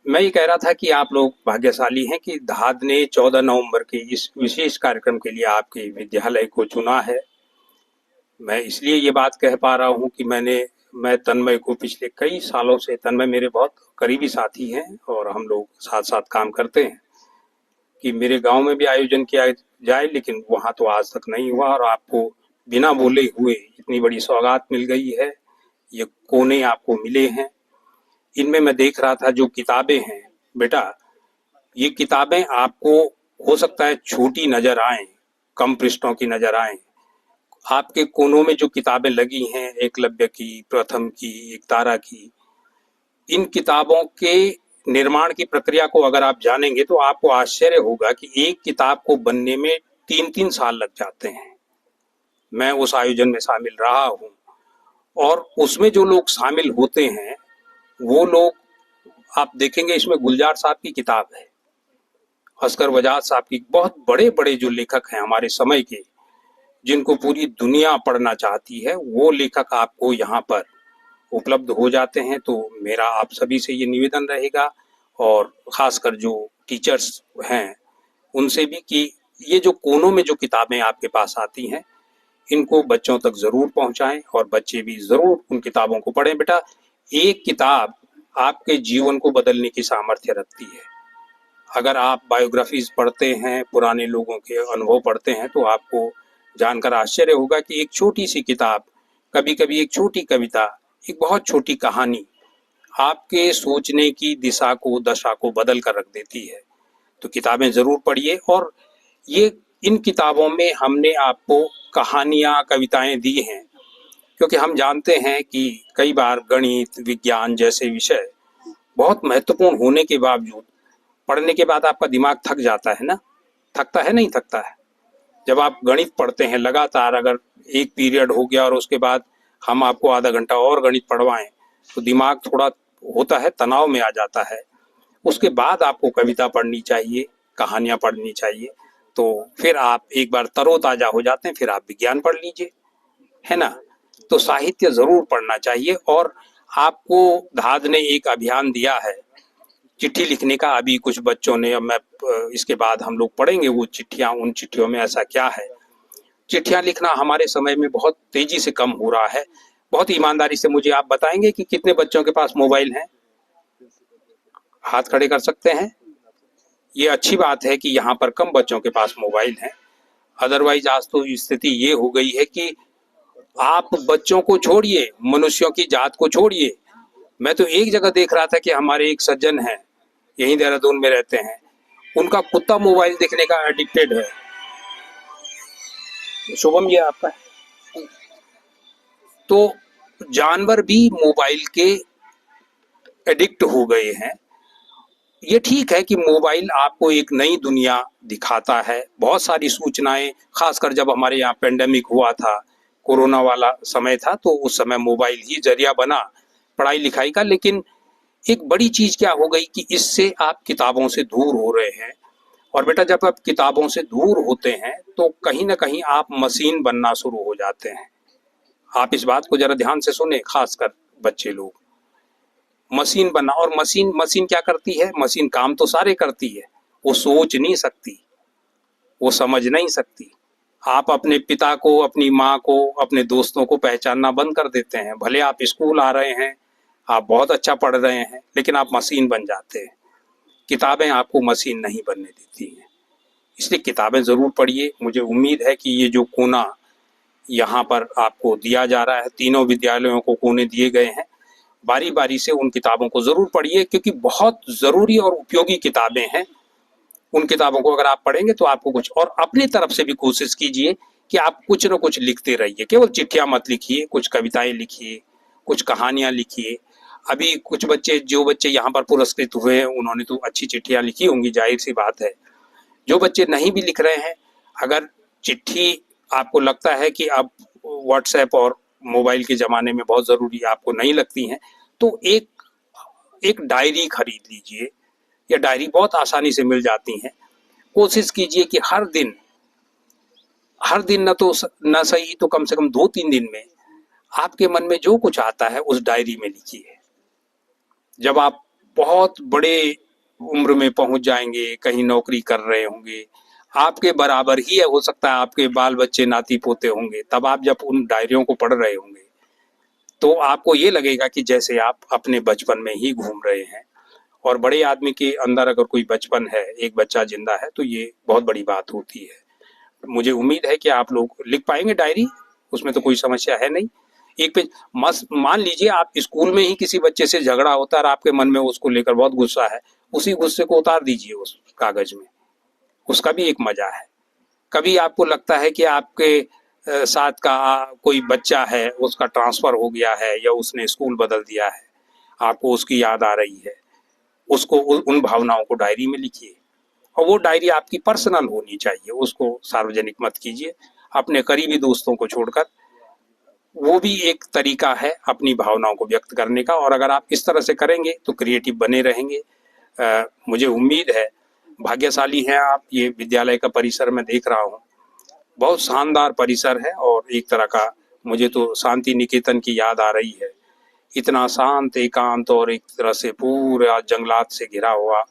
मैं ये कह रहा था कि आप लोग भाग्यशाली हैं कि धाद ने 14 नवंबर के इस विशेष कार्यक्रम के लिए आपके विद्यालय को चुना है। मैं इसलिए ये बात कह पा रहा हूँ कि मैं तन्मय को पिछले कई सालों से, तन्मय मेरे बहुत करीबी साथी हैं और हम लोग साथ साथ काम करते हैं, कि मेरे गांव में भी आयोजन किया जाए, लेकिन वहां तो आज तक नहीं हुआ और आपको बिना बोले हुए इतनी बड़ी सौगात मिल गई है। ये कोने आपको मिले हैं। इनमें मैं देख रहा था जो किताबें हैं, बेटा, ये किताबें आपको हो सकता है छोटी नजर आए, कम पृष्ठों की नजर आए। आपके कोनों में जो किताबें लगी हैं, एकलव्य की, प्रथम की, एकतारा की, इन किताबों के निर्माण की प्रक्रिया को अगर आप जानेंगे तो आपको आश्चर्य होगा कि एक किताब को बनने में 3-3 साल लग जाते हैं। मैं उस आयोजन में शामिल रहा हूँ और उसमें जो लोग शामिल होते हैं वो लोग, आप देखेंगे इसमें गुलजार साहब की किताब है, असगर वजाद साहब की, बहुत बड़े बड़े जो लेखक हैं हमारे समय के, जिनको पूरी दुनिया पढ़ना चाहती है, वो लेखक आपको यहाँ पर उपलब्ध हो जाते हैं। तो मेरा आप सभी से ये निवेदन रहेगा, और खासकर जो टीचर्स हैं उनसे भी, कि ये जो कोनों में जो किताबें आपके पास आती हैं इनको बच्चों तक जरूर पहुंचाएं और बच्चे भी जरूर उन किताबों को पढ़ें। बेटा, एक किताब आपके जीवन को बदलने की सामर्थ्य रखती है। अगर आप बायोग्राफीज पढ़ते हैं, पुराने लोगों के अनुभव पढ़ते हैं, तो आपको जानकर आश्चर्य होगा कि एक छोटी सी किताब, कभी कभी एक छोटी कविता, एक बहुत छोटी कहानी आपके सोचने की दिशा को, दशा को बदल कर रख देती है। तो किताबें जरूर पढ़िए। और ये इन किताबों में हमने आपको कहानियां, कविताएं दी हैं, क्योंकि हम जानते हैं कि कई बार गणित, विज्ञान जैसे विषय बहुत महत्वपूर्ण होने के बावजूद पढ़ने के बाद आपका दिमाग थक जाता है ना। थकता है, नहीं थकता है? जब आप गणित पढ़ते हैं लगातार, अगर एक पीरियड हो गया और उसके बाद हम आपको आधा घंटा और गणित पढ़वाएं, तो दिमाग थोड़ा होता है, तनाव में आ जाता है। उसके बाद आपको कविता पढ़नी चाहिए, कहानियां पढ़नी चाहिए, तो फिर आप एक बार तरोताजा हो जाते हैं, फिर आप विज्ञान पढ़ लीजिए, है ना। तो साहित्य जरूर पढ़ना चाहिए। और आपको धाद ने एक अभियान दिया है चिट्ठी लिखने का। अभी कुछ बच्चों ने, अब मैं इसके बाद हम लोग पढ़ेंगे वो चिट्ठियां, उन चिट्ठियों में ऐसा क्या है। चिट्ठियां लिखना हमारे समय में बहुत तेजी से कम हो रहा है। बहुत ईमानदारी से मुझे आप बताएंगे कि कितने बच्चों के पास मोबाइल है? हाथ खड़े कर सकते हैं? ये अच्छी बात है कि यहाँ पर कम बच्चों के पास मोबाइल है। अदरवाइज आज तो स्थिति ये हो गई है कि आप बच्चों को छोड़िए, मनुष्यों की जात को छोड़िए। मैं तो एक जगह देख रहा था कि हमारे एक सज्जन हैं, यहीं देहरादून में रहते हैं, उनका कुत्ता मोबाइल देखने का एडिक्टेड है। शुभम, ये आपका है? तो जानवर भी मोबाइल के एडिक्ट हो गए हैं। ये ठीक है कि मोबाइल आपको एक नई दुनिया दिखाता है, बहुत सारी सूचनाएं, खासकर जब हमारे यहाँ पेंडेमिक हुआ था, कोरोना वाला समय था, तो उस समय मोबाइल ही जरिया बना पढ़ाई लिखाई का। लेकिन एक बड़ी चीज क्या हो गई कि इससे आप किताबों से दूर हो रहे हैं। और बेटा, जब आप किताबों से दूर होते हैं तो कहीं ना कहीं आप मशीन बनना शुरू हो जाते हैं। आप इस बात को जरा ध्यान से सुने, खासकर बच्चे लोग। मशीन बनना, और मशीन मशीन क्या करती है? मशीन काम तो सारे करती है, वो सोच नहीं सकती, वो समझ नहीं सकती। आप अपने पिता को, अपनी माँ को, अपने दोस्तों को पहचानना बंद कर देते हैं। भले आप स्कूल आ रहे हैं, आप बहुत अच्छा पढ़ रहे हैं, लेकिन आप मशीन बन जाते हैं। किताबें आपको मशीन नहीं बनने देती हैं। इसलिए किताबें जरूर पढ़िए। मुझे उम्मीद है कि ये जो कोना यहाँ पर आपको दिया जा रहा है, तीनों विद्यालयों को कोने दिए गए हैं, बारी बारी से उन किताबों को जरूर पढ़िए, क्योंकि बहुत जरूरी और उपयोगी किताबें हैं। उन किताबों को अगर आप पढ़ेंगे तो आपको कुछ, और अपनी तरफ से भी कोशिश कीजिए कि आप कुछ न कुछ लिखते रहिए। केवल चिट्ठियां मत लिखिए, कुछ कविताएं लिखिए, कुछ कहानियां लिखिए। अभी कुछ बच्चे, जो बच्चे यहाँ पर पुरस्कृत हुए हैं, उन्होंने तो अच्छी चिट्ठियां लिखी होंगी, जाहिर सी बात है। जो बच्चे नहीं भी लिख रहे हैं, अगर चिट्ठी आपको लगता है कि अब व्हाट्सएप और मोबाइल के ज़माने में बहुत ज़रूरी आपको नहीं लगती हैं, तो एक एक डायरी खरीद लीजिए। या डायरी बहुत आसानी से मिल जाती हैं। कोशिश कीजिए कि हर दिन न सही तो कम से कम 2-3 दिन में आपके मन में जो कुछ आता है उस डायरी में लिखिए। जब आप बहुत बड़े उम्र में पहुंच जाएंगे, कहीं नौकरी कर रहे होंगे, आपके बराबर ही हो सकता है आपके बाल बच्चे नाती पोते होंगे, तब आप जब उन डायरियों को पढ़ रहे होंगे तो आपको ये लगेगा कि जैसे आप अपने बचपन में ही घूम रहे हैं। और बड़े आदमी के अंदर अगर कोई बचपन है, एक बच्चा जिंदा है, तो ये बहुत बड़ी बात होती है। मुझे उम्मीद है कि आप लोग लिख पाएंगे डायरी, उसमें तो कोई समस्या है नहीं। एक पेज, मस मान लीजिए आप स्कूल में ही किसी बच्चे से झगड़ा होता है और आपके मन में उसको लेकर बहुत गुस्सा है, उसी गुस्से को उतार दीजिए उस कागज में, उसका भी एक मजा है। कभी आपको लगता है कि आपके साथ का कोई बच्चा है, उसका ट्रांसफर हो गया है या उसने स्कूल बदल दिया है, आपको उसकी याद आ रही है, उसको उन भावनाओं को डायरी में लिखिए। और वो डायरी आपकी पर्सनल होनी चाहिए, उसको सार्वजनिक मत कीजिए, अपने करीबी दोस्तों को छोड़कर। वो भी एक तरीका है अपनी भावनाओं को व्यक्त करने का, और अगर आप इस तरह से करेंगे तो क्रिएटिव बने रहेंगे। मुझे उम्मीद है, भाग्यशाली हैं आप, ये विद्यालय का परिसर मैं देख रहा हूँ, बहुत शानदार परिसर है, और एक तरह का मुझे तो शांति निकेतन की याद आ रही है। इतना शांत, एकांत और एक तरह से पूरा जंगलात से घिरा हुआ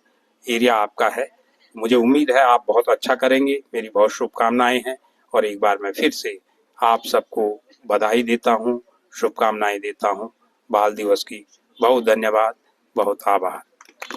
एरिया आपका है। मुझे उम्मीद है आप बहुत अच्छा करेंगे, मेरी बहुत शुभकामनाएं हैं। और एक बार मैं फिर से आप सबको बधाई देता हूँ, शुभकामनाएं देता हूँ बाल दिवस की। बहुत धन्यवाद, बहुत आभार।